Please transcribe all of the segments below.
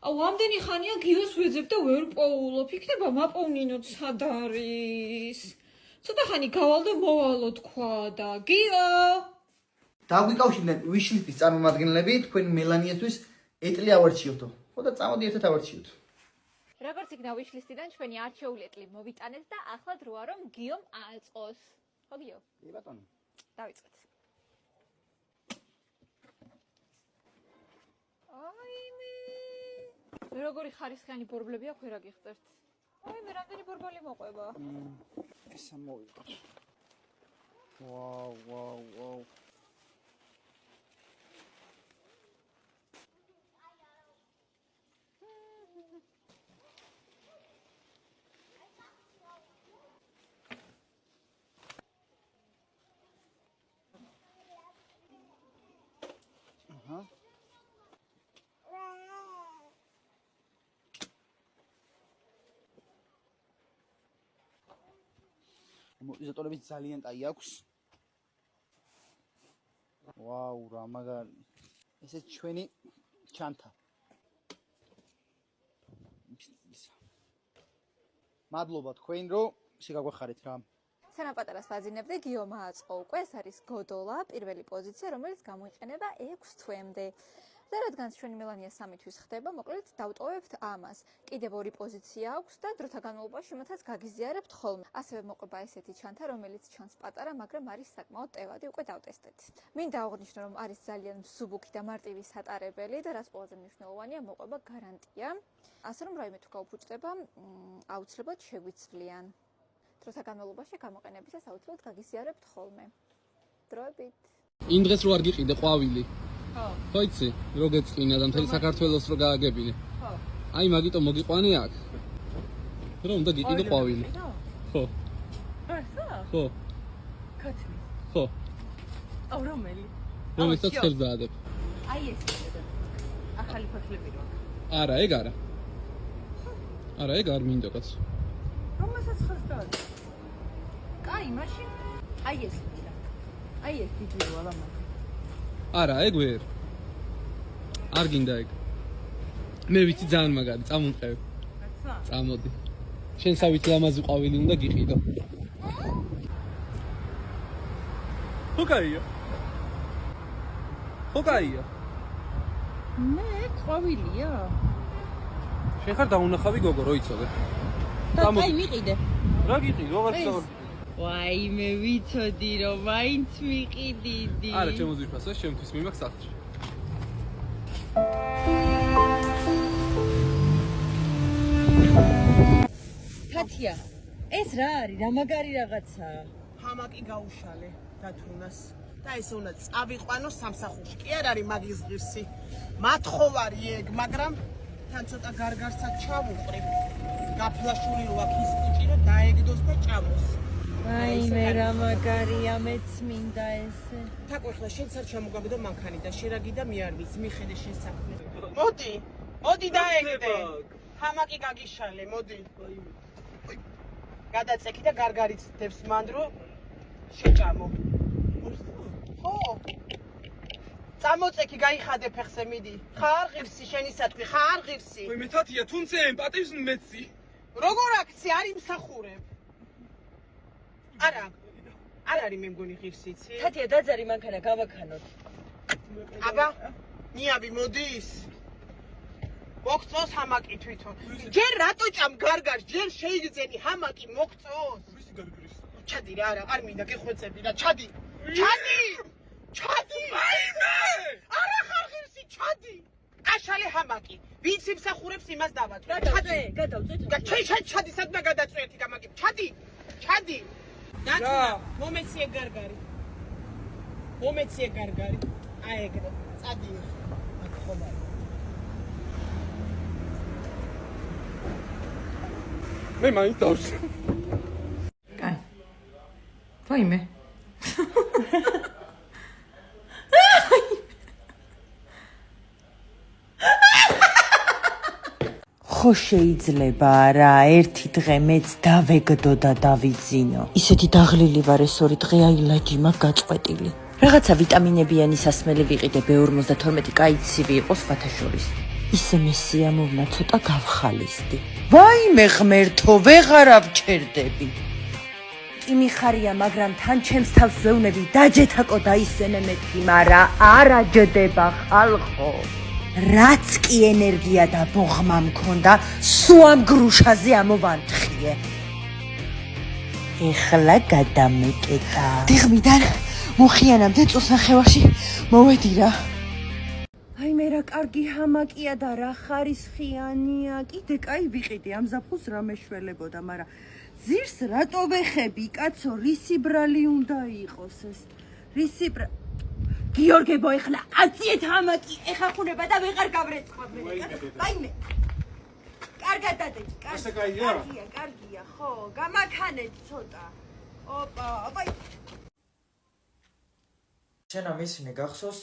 ამდენი ხანია გიოს ვეძებ და ვერ პოულობ. იქნება მაპოვნინოთ სად არის. ცოტა ხანი გავალ და მოვალო თქვა და გიო. დაგვიკავშირდნენ ვიშლისტის წარმომადგენლები თქვენ მელანიისთვის ეტლი ავარჩიოთო. ხო და წამოდი ერთად ავარჩიოთ. როგორც იქნა ვიშლისტიდან ჩვენი არჩეული ეტლი მოვიტანეთ და ახლა დროა რომ გიომ აწყოს. ხო გიო? კი ბატონო. დავიწყეთ. აიმე. როგორი ხარისხიანი ბორბლები აქვს ვერ აგიხსენებთ. აიმე რამდენი ბორბალი მოყვება? ესა მოვიყოთ. ვაუ. ამორტიზატორები ძალიან კაი აქვს. ვაუ, რა მაგარი. ესე ჩვენი ჩანთა. მადლობა თქვენ რომ შეგაგვეხარეთ რა. სანამ პატარას ვაძინებდე გიომ აწყო უკვე ეს არის გოდოლა, პირველი პოზიცია, რომელიც გამოიყენება 6 თვემდე. და რადგან ჩვენი მელანია 3 თვის ხდება, მოკლედ დავტოვებთ ამას. კიდევ 2 პოზიცია აქვს და დროთა განმავლობაში იმათაც გაგიზიარებთ ხოლმე. ასევე მოყვება ესეთი ჩანთა, რომელიც ჩანს პატარა, მაგრამ არის საკმაოდ ტევადი, უკვე დავტესტეთ. მინდა აღვნიშნო, რომ არის ძალიან მსუბუქი და მარტივი სატარებელი და რაც ყველაზე მნიშვნელოვანია, მოყვება გარანტია. ასე რომ რაიმე თუ გაუფუჭდება, აუცილებლად შეგვიცვლიან. დროთა განმავლობაში გამოყენებისას აუცილებლად გაგიზიარებთ ხოლმე. დროებით. იმ დღეს რო არ გიყიდე ყვავილი. ხო იცი, რო გეწყინა და მთელი საქართველოს რო გააგებინე. ხო. აი მაგიტომ მოგიყვანე აქ. რომ უნდა გიყიდე ყვავილი. ხო. ხო. კაცი. ხო. აუ რომელი? რომელსაც ხელს დაადებ. აი ეს. ახალი ფოთლები რო. არა, ეგ არა. არა, ეგ არ მინდა კაც. რომელსაც ხელს დაადებ? კაი, მაშინ აი ეს. აი ეს დიდი რო ალამაზი. არა, ეგ ვერ. არ გინდა ეგ. მე ვიცი ძალიან მაგარი, წამომყევ. კაცა? წამოდი. შენსავით ლამაზი ყვავილი უნდა გიყიდო. ხო კაია. ხო კაია. მე ყვავილია. შენ ხარ დაუნახავი გოგო, რო იცოდე. და კაი მიყიდე. რა გიყიდო, აღარ გიყიდო. ვაი, მე ვიცოდი რომ მაინც მიყიდიდი. არა, შემოძვიფასო, შემთვის მიმაქვს სახლში. თათია, ეს რა არის? რა მაგარი რაღაცაა? ჰამაკი გაუშალე დათუნას და ესე უნდა წავიყვანო სამსახურში. კი არ არის მაგის ღირსი. მათხოვარი ეგ, მაგრამ თან ცოტა გარგარსაც ჩავუყრი. გაფლაშული ვაქ ის კუჭი რომ დაეგდოს და ჭამოს. აი მე რა მაგარია, მეც მინდა ესე. თაკვეხლა შენც არ ჩამოგაბედო მანქანი და შერაგი და მე არ ვიცი, მიხედე შენ საქმე. მოდი დაეგდე. ჰამაკი გაგიშალე, მოდი. გადაწექი და გარგარიც დებს მან რომ შეჭამო. ხო. წამოწექი, გაიხადე ფეხზე მიდი. ხარ ღირსი შენი სათქვი, ხარ ღირსი. მე თათია, თუნცე ემპატიის მეცი. როგორ აქცი არის მსახურებ? არა არის მე მგონი ღირსიცი. თათია, დაძარი მანქანა გავაქანოთ. აბა, ნიავი მოდის. მოგწოს ჰამაკი თვითონ. ჯერ რატო ჭამ გარგარს, ჯერ შეიგზენი ჰამაკი მოგწოს. ვისი გარგრის? ჩადი რა, არ მინდა გეხვეწები და ჩადი. აიმე! არა ხარ ღირსი, ჩადი. აშალე ჰამაკი. ვინც იმსახურებს იმას დავაწვე. გადავწვეთ. ჩადი, სადმა გადაწვეთი გამაკი. ჩადი. დათუნა, მომეციე გარგარი. აი ეგრე. წადი. აქ ხომარ. მე მაინც დავსვი. კაი. ვაიმე. ხო შეიძლება რა, ერთი დღე მეც დავეგდო და დავიძინო. ისეთი დაღლილი ვარ ეს 2 დღე, აი ლაჯი მაქვს გაწყვეტილი. რაღაცა ვიტამინებიანი სასმელი ვიყიდე, B52 კაი ცივი იყო სხვათა შორის. ისე მესიამოვნა ცოტა გავხალისდი. ვაიმე ღმერთო, ვეღარ ავჩერდები. კი მიხარია, მაგრამ თან ჩემს თავს ვეუნები დაჯეთაკო დაისენე მეთქი, მარა არა ჯდება ხალხო. რაც კი ენერგია და ბოღმა მქონდა, სულ ამ გრუშაზე ამოვანთხიე. ეხლა გადამეკეტა. დიღმიდან მუხიანამდე წუთს ნახევარში მოვედი რა. აი მე რა კარგი ჰამაკია და რა ხარისხიანია. კიდე კაი ვიყიდი ამ ზაფხულს რა მეშველებოდა, მაგრამ ზირს რატო ვეხები, კაცო, რისი ბრალი უნდა იყოს ეს? რისი გიორგებო, ეხლა აციეთ ჰამაკი, ეხა ხუნება და ვეღარ გავრეცხავ მე. ვაიმე. კარგად დადეგი, კარგია. კარგია, ხო, გამაქანეთ ცოტა. ოპა, ვაი. შენა მისინე გახსოვს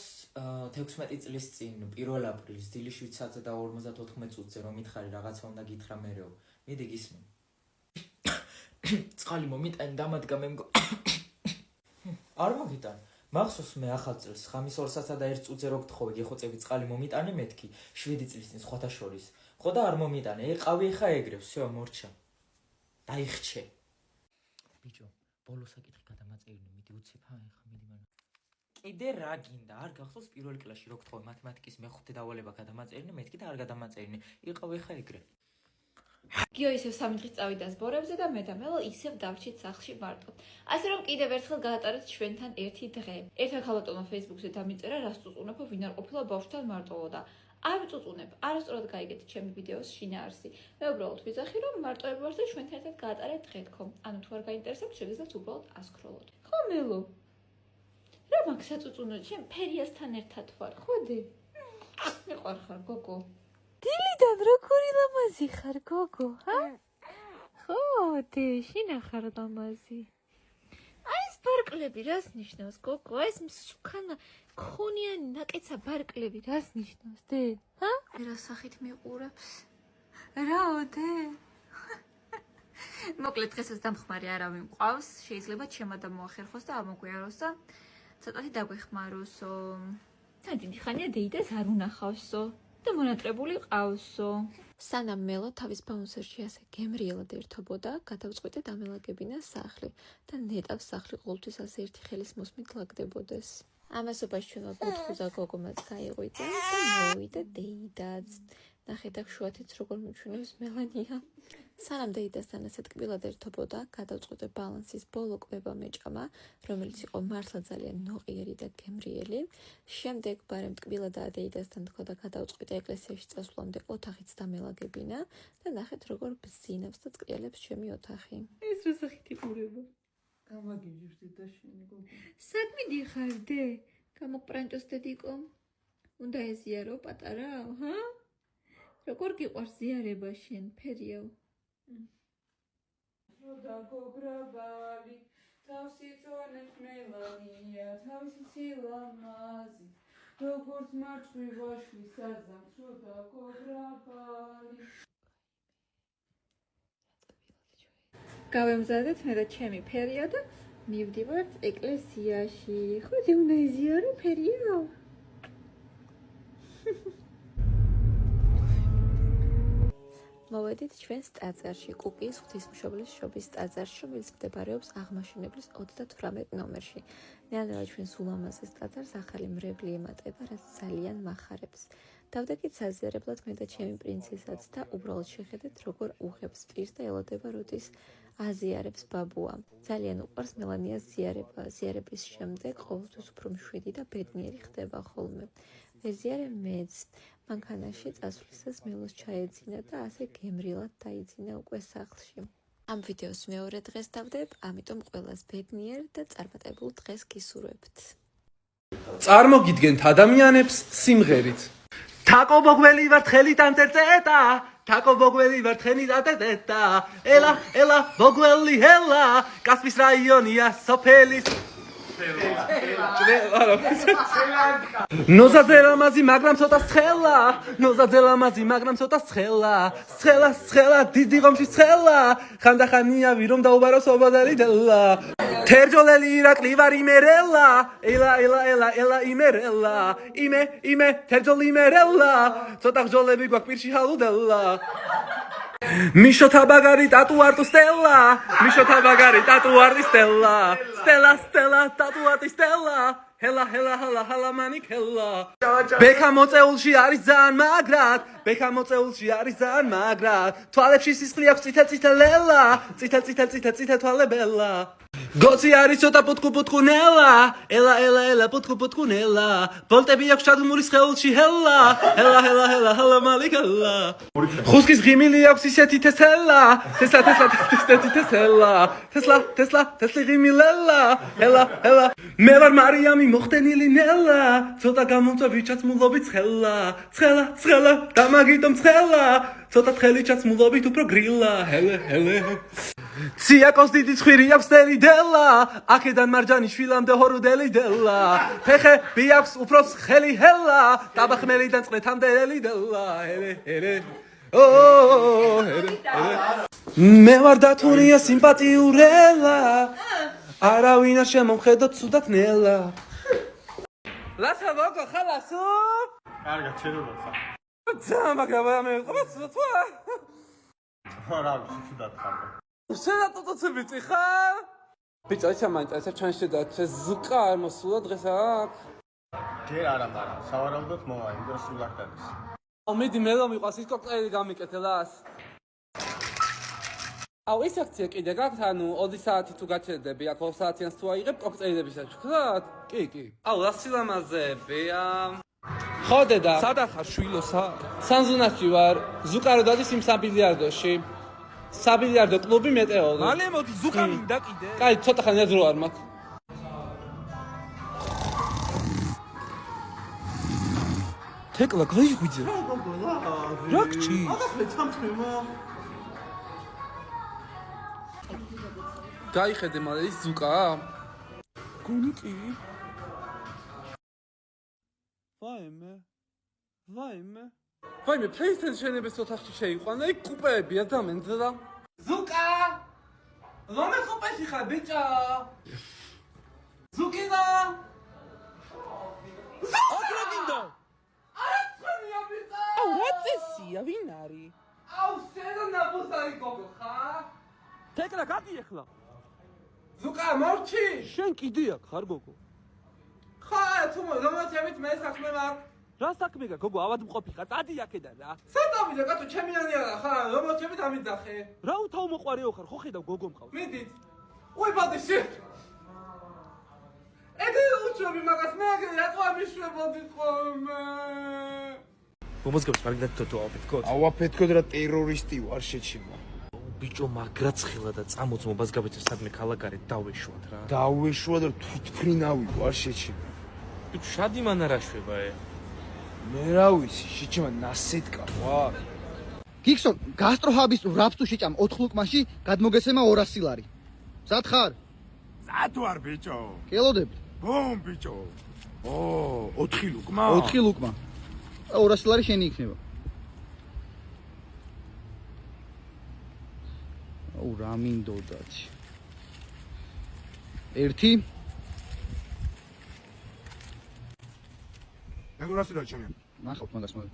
16 წლის წინ 1 აპრილის დილის 7:54 წუთზე რომ მითხარი რაღაცა უნდა გითხრა მერეო. მიდი გისმენ. წყალი მომიტანი დამადგა მე არ მოგიტან. მახსოვს მე ახალ წელს ხამის 2:01 წუთზე რო გთხოვე გეხოცები წყალი მომიტანე მეთქი 7 წლის წინ სხვათა შორის. ხო და არ მომიტანე, ეყავი ხა ეგრევ, всё მორჩა. დაიხჩე. ბიჭო, ბოლო საკითხი გადამაწერინე, მიდი უცებ ხა ხა მიდი მან. კიდე რა გინდა? არ გახსოვს პირველ კლასში რო გთხოვე მათემატიკის მეხუთე დავალება გადამაწერინე, მეთქი და არ გადამაწერინე. იყავი ხა ეგრე. გიო ისევ 3 დღის წავიდა სბორებზე და მე და მელო ისევ დავჭით სახლში მარტო. ასე რომ კიდევ ერთხელ გაატარეთ ჩვენთან ერთი დღე. ერთად ხალატონმა Facebook-ზე დამიწერა, რას წუწუნებო, ვინ არ ყოფილა ბავშვთან მარტოოდა. არ ვწუწუნებ, არასწორად გაიგეთ ჩემი ვიდეოს შინაარსი. მე უბრალოდ ვიზახი, რომ მარტოები ვარ და ჩვენთან ერთად გაატარეთ დღე თქო. ანუ თუ არ გაინტერესებთ, შეგიძლიათ უბრალოდ ასკროლოთ. ხო მელო? რა მაქვს აწუწუნო, ჩემ ფერიასთან ერთად ვარ, ხოდი? მიყვარხარ, გოგო. დილიდან როგორი ლამაზი ხარ, გოგო, ჰა? ხო, დეში ნახარ ლამაზი. აი ეს ბარკლები რას ნიშნავს, გოგო? აი ეს მსუქანა ხონიანი ნაკეცა ბარკლები რას ნიშნავს, დე? ჰა? რა სახით მიყურებს? რაო, დე? მოკლედ დღესაც დამხმარე არავინ მყავს, შეიძლება ჩემად მოახერხოს და ამოგვიაროს და ცოტათი დაგვეხმაროსო. თან დიდი ხანია დეიდას არ უნახავსო. და მონატრებული ყავსო. სანამ მელო თავის ბაუნსერში ასე გემრიელად ერთობოდა, გადავწყვიტე დამელაგებინა სახლი და ნეტავს სახლი ყოველთვის ასე ერთი ხელის მოსმით ლაგდებოდეს. ამასობაში ჩვენმა ბუთხუზა გოგომაც გაიყვიტა და მოვიდა დეიდაც. ნახეთ აქ შუათიც როგორ მიჩვენებს მელანია. სანამ დეიდასთან ასე ტკბილად ერთობოდა, გადავწყვიტე ბალანსის ბოლო კვება მეჭამა, რომელიც იყო მართლა ძალიან ნოყიერი და გემრიელი. შემდეგ ბარემ ტკბილადაა დეიდასთან თქვა და გადავწყვიტე ეკლესიაში წასვლამდე ოთახიც დამელაგებინა და ნახეთ როგორ ბზინავს და წყიელებს ჩემი ოთახი. ეს რა სახით იყურება? გამაგიჟებდი და შენი გოგო. საქმე დიხარ დე? გამოგპრანჭოს დედიკო? უნდა ეზიარო პატარა, ჰა? როგორ გიყვარს ზიარება შენ, ფერიო? და გოგრაბალი, თავსი წონებს მელანია, თავსი სილამაზი, როგორც მარცვი ვაშვი საზამს, და გოგრაბალი. გავემზადეთ მე და ჩემი ფერია და მივდივართ ეკლესიაში. ხოდი უნდა იზიარო ფერიო? მოვედით ჩვენს ტაძარში, კუკიის ღვთისმშობლის შობის ტაძარში, რომელიც მდებარეობს აღმაშენებლის 38 ნომერში. ნელ-ნელა ჩვენს ულამაზეს ტაძარს ახალი მრევლი ემატება, რაც ძალიან მახარებს. დავდაგით საზიარებლად მე და ჩემი პრინცესაც და უბრალოდ შეხედეთ, როგორ უღებს პირს და ელოდება, როდის აზიარებს ბაბუა. ძალიან უყვარს მელანიას ზიარება. ზიარების შემდეგ ყოველთვის უფრო მშვიდი და ბედნიერი ხდება ხოლმე. ვეზიარე მეც. მანქანაში წასვლისას მელოს ჩაეძინა და ასე გემრიელად დაიძინა უკვე სახლში. ამ ვიდეოს მეორე დღეს დავდებ, ამიტომ ყველას ბედნიერ და წარმატებულ დღეს გისურვებთ. წარმოგიდგენთ ადამიანებს სიმღერით. თაკო ბოგველი ვარ თხელით ამწერწეტა, თაკო ბოგველი ვარ თხელით ამწერწეტა, ელა ბოგველი ჰელა, კასპის რაიონია სოფელის ნოზაძე ლამაზი მაგრამ ცოტა ცხელა ნოზაძე ლამაზი მაგრამ ცოტა ცხელა ცხელა დიდი ღომში ცხელა ხანდახანიავი რომ დაუბარო სობადალი დელა თერჯოლელი ირაკლი ვარ იმერელა ელა იმერელა იმე თერჯოლი იმერელა ცოტა ხჯოლები გვაქვს პირში ჰალუდელა მიშოთა ბაგარი ტატუარტუ სტელა მიშოთა ბაგარი ტატუარტი სტელა ტატუარტი სტელა ჰელა მანიკელა ბექა მოწეულში არის ძალიან მაგრად თვალებში სისხლი აქვს წითელ-წითელელა წითელ თვალებელა გოცი არის ცოტა პუტკუნელა ელა პუტკუნელა ბოლტები აქვს ჩადმული სხეულში ჰელა მალიკელა ხუსკის ღიმილი აქვს ისეთი თესლა თესლი ღიმილელა ჰელა მე ვარ მარიამი მოხდენილი ნელა ცოტა გამომწვა ვიჩაცმულობით ცხელა დამაგიტომ ცხელა ცოტა თხელიჩაცმულობით უფრო გრილა ჰელე ციაკოს დიდი ცხვირი აქვს დელიდელა აქედან მარჯანი შვილამდე ჰორუდელი დელა ფეხები აქვს უფრო ცხელი ჰელა ტაბახმელიდან წრეთამდე ელიდელა ჰელე მე ვარ დათუნია სიმპათიურელა არავინ არ შემომხედოთ ცუდად ნელა ლასა მოგო ხალასო კარგად შეიძლება ძამაგა მე ყოცა რა ცუდად ხარ შედა ტოტოცებიცი ხარ? ბიჭო, ისე მაინტერესებს ჩვენ შედათ ზუკა არ მოსულა დღეს აქ? ჯერ არა, მაგრამ სავარაუდოდ მოვა, იმიტომ სულ არ დადის. მიდი მე რომ მიყვას ის კოქტეილი გამიკეთელას. ის აქცია კიდე გაქვს, ანუ 20 საათი თუ გაჩერდები, აქ 2 საათიანს თუ აიღებ კოქტეილებისაც ვქნათ? კი. ლასი ლამაზებია. ხო დედა, სად ახარ შვილოსა? სანზუნაში ვარ, ზუკა რო დადის იმ 3 ბილიარდოში. საბილიარდო კლუბი მეტეოლი. მალე მოდი ზუკა მინდა კიდე. კაი, ცოტა ხანი დრო არ მაქვს. თეკლა გვიხვიძე. რა გჭი? აღარ ჩამთრემა. გაიხედე მალე ის ზუკა? გონი კი. ვაიმე, PlayStation-ების ოთახში შეიყვანა, იქ კუპეები ადამიანზე და ზუკა! რომელ კუპეში ხარ, ბიჭო? ზუკინა! აკრედინდო! არა თქვენია, ბიჭო! რა წესია, ვინ არის? შენ ნაბუსარი გოგო ხარ? თეკლა გადი ახლა. ზუკა, მორჩი! შენ კიდე აქ ხარ გოგო? ხარ, თუ მომაცებით მე საქმე მაქვს. რა საქმე გა გოგო ავადმყოფი ხარ წადი აქედან რა სადავიდა კაცო ჩემიანი არა ხარ რომელჩები დამიძახე რა უთავ მოყარეო ხარ ხო ხედავ გოგო მყავს მიდით უი ბადიში ეგ უჩვევი მაგას მე აგ რატო ამიშვებოდი ხოლმე გომოსგებს მაგდათ თო ავაფეთქოთ ავაფეთქოთ რა ტერორისტი ვარ შეჩიმა ბიჭო მაგრაც ხელა და წამოც მობაზგაბეთ სადმე ქალაგარეთ დავეშვათ რა დავეშვათ და თვითფრინავი ვარ შეჩიმა ბიჭო შადი მან არა შვება მე რა ვიცი, შეჭმა ნასეთკა ვარ. გიქსონ, გასტროჰაბის რაფს თუ შეჭამ 4 ლუკმაში, გადმოგესემა 200 ლარი. მზად ხარ? მზად ვარ, ბიჭო. კელოდები? ბომ, ბიჭო. 4 ლუკმა? 4 ლუკმა. 200 ლარი შენი იქნება. რა მინდოდათ. 1 ეგურასი რა ჩემი? ნახავთ მაგას მოდი.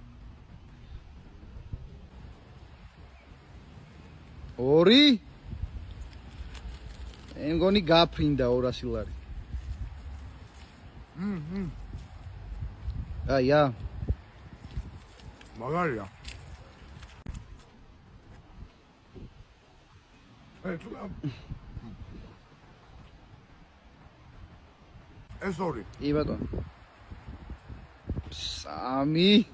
2 მგონი გაფრინდა 200 ლარი. აია. მაგარია. ეს 2. ი ბატონო. 3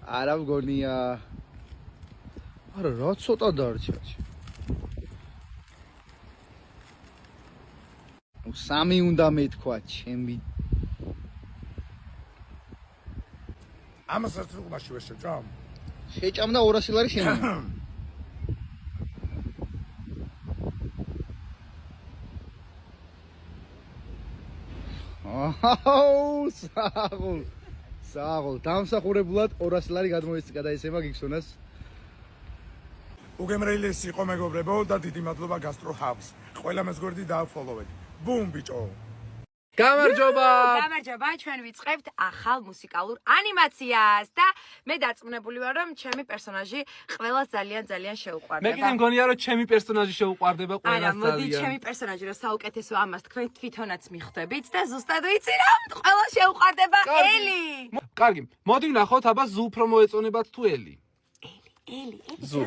არა მგონია არა რა ცოტა დარჩა 3 უნდა მეთქვა ჩემი ამასაც უკმაში ვერ შეჭამ შეჭამ და 200 ლარი შენ აუ, საღოლ. დამსახურებულად 200 ლარი გადაეცემა გიქსონას. უგემრეილესი იყო მეგობრებო და დიდი მადლობა Gastro Hubs. ყველა მეზგვერდი დააფოლოვეთ. ბუმ ბიჭო. გამარჯობა. გამარჯობა, ჩვენ ვიწყებთ ახალ მუსიკალურ ანიმაციას და მე დარწმუნებული ვარ, რომ ჩემი პერსონაჟი ყველას ძალიან შეუყვარდება. მე კიდე მგონია რომ ჩემი პერსონაჟი შეუყვარდება ყველას არა, მოდი ჩემი პერსონაჟი რომ საუკეთესო ამას თქვენ თვითონაც მიხვდებით და ზუსტად ვიცი რომ ყველას შეუყვარდება ელი. კარგი, მოდი ვნახოთ აბა ზუ უფრო მოეწონებათ თუ ელი. ელი, ზუ.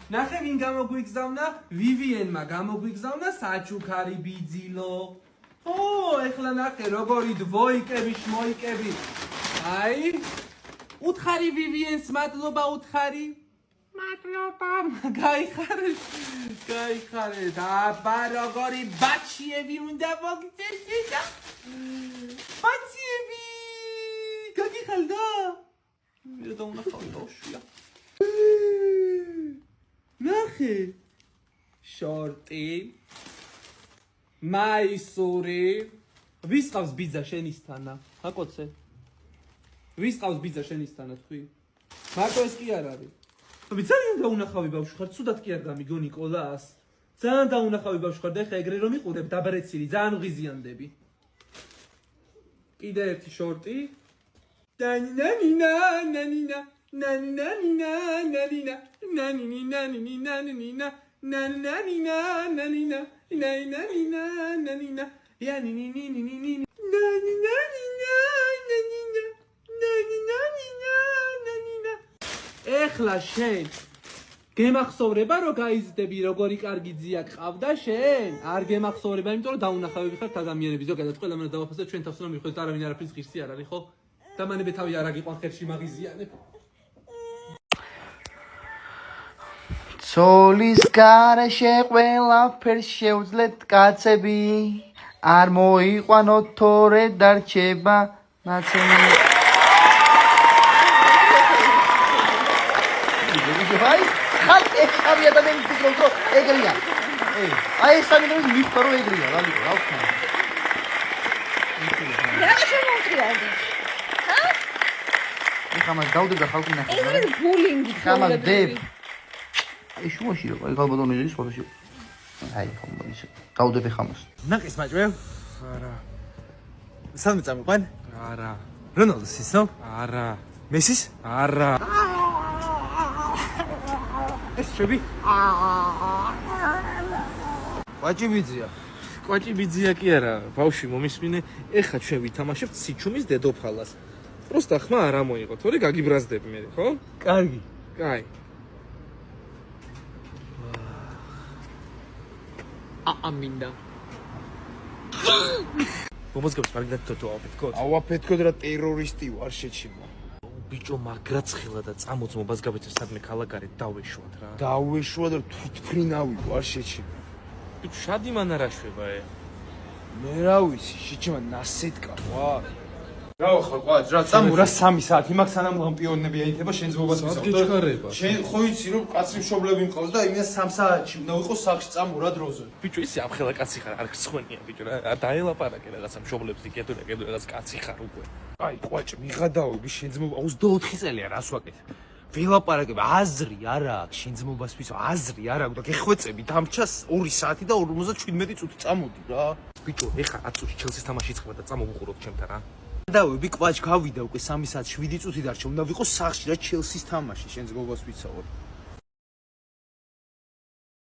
ნახე ვინ გამოგვიგზავნა ვივიენმა გამოგვიგზავნა საჩუქარი ბიძილო ეხლა ნახე როგორი დვოიკები შმოიკები აი უთხარი ვივიენს მადლობა უთხარი მადლობა გაიხარე და როგორი ბაჩიები უნდა მოგწესდა ბაჩიები გაგიხალდა მე და უნახავი ბავშვია ნახე შორტი მაისური ვის ყავს ბიძა შენისთანა აკოცე ვის ყავს ბიძა შენისთანა თქვი მარტო ეს კი არ არის ძალიან დაუნახავი ბავშვი ხარ ცუდად კი არ გამიგო ნიკოლას ძალიან დაუნახავი ბავშვი ხარ და ეხა ეგრე რომ იყურებ დაბარეცილი ძალიან უღიზიანდები კიდე ერთი შორტი ნანინანინანანინა ნანინანინანანინა ნანინინანინანანინა ნანინანინანანინა ნანინანინანანინა იანინინინინინი ნანინანინანანინა ეხლა შენ გემახსოვრება რომ გაიზრდები როგორი კარგი ძია გყავდა შენ არ გემახსოვრება იმიტომ რომ დაუნახავები ხართ ადამიანები ზოგადად ყველა მერე დავაფასებ ჩვენ თავს რომ მიხვდეთ არავინ არაფრის ღირსი არ არის ხო და მანები თავი არ აგიყვან ხელში მაგიზიანებ ცოლის გარეშე ყველაფერს შეუძლებთ კაცები არ მოიყვანოთ თორე დარჩება ნაცემი აი ხალხი ხარი ადამიანი ფიქრობს რომ ეგრეა აი ეს ადამიანები მიხარ რომ ეგრეა რა ვქნა რა შემოუწიოდი ხამას დავდება ხალხი ნახე ეს ბულინგი ხამას დებ აი შუაში რა აი გალბატონი ის ფოტოში აი ხომ ის დავდები ხამას ნაკის მაჭვე არა სამი წამყვან არა რონალდოს ისო არა მესის არა ეს შები კვაჭი ბიძია კი არა ბავშვი მომისმინე ეხა ჩვენ ვითამაშებთ სიჩუმის დედოფალას პროსტა ხმა არ ამოიღო თორე გაგიბრაზდები მე ხო კარგი კაი ამინდა მომსგავს მაგდათ თო ავაფეთქოთ ავაფეთქოთ რა ტერორისტი ვარ შეჩიმა ბიჭო მაგრა ცხელა და წამოც მომბაზგაბეთო სადმე ქალაქარეთ დავეშვათ რა დავეშვა და თვითფრინავი ვარ შეჩიმა ბიჭო შადი მან არ აშვება მე რა ვიცი, შიჩმა ნასეთკა ვარ. რა ხარ ყვაჭ, რა წამო რა 3 საათი მაქვს სანამ ლამპიონები აითება შენ ძმობას მისაუბრებ. შენ ხო იცი რომ კაცი მშობლები მყავს და იმას 3 საათში უნდა ვიყოს სახლში წამო რა დროზე. ბიჭო ისი ამხელა კაცი ხარ, არ ხსხვენია ბიჭო რა. დაელაპარაკე რაღაცა მშობლებს იქეთო რაღაც კაცი ხარ უკვე. აი ყვაჭ, მიღადაოები შენ ძმობა 24 წელია რას ვაკეთებ. ველაპარაკებ აზრი არა აქვს შენ ძმობას ვისო აზრი არა აქვს და გეხვეწები დამჩას 2 საათი და 57 წუთი წამოდი რა. ბიჭო ეხა 10 წუთი ჩელსის თამაში იწყება და წამოვუყუროთ ჩემთან რა. დავები ყვაჭ გავიდა უკვე 3 საათი 7 წუთი დარჩა უნდა ვიყოს სახლში რა ჩელსის თამაში შენ ძმობას ვიცავ.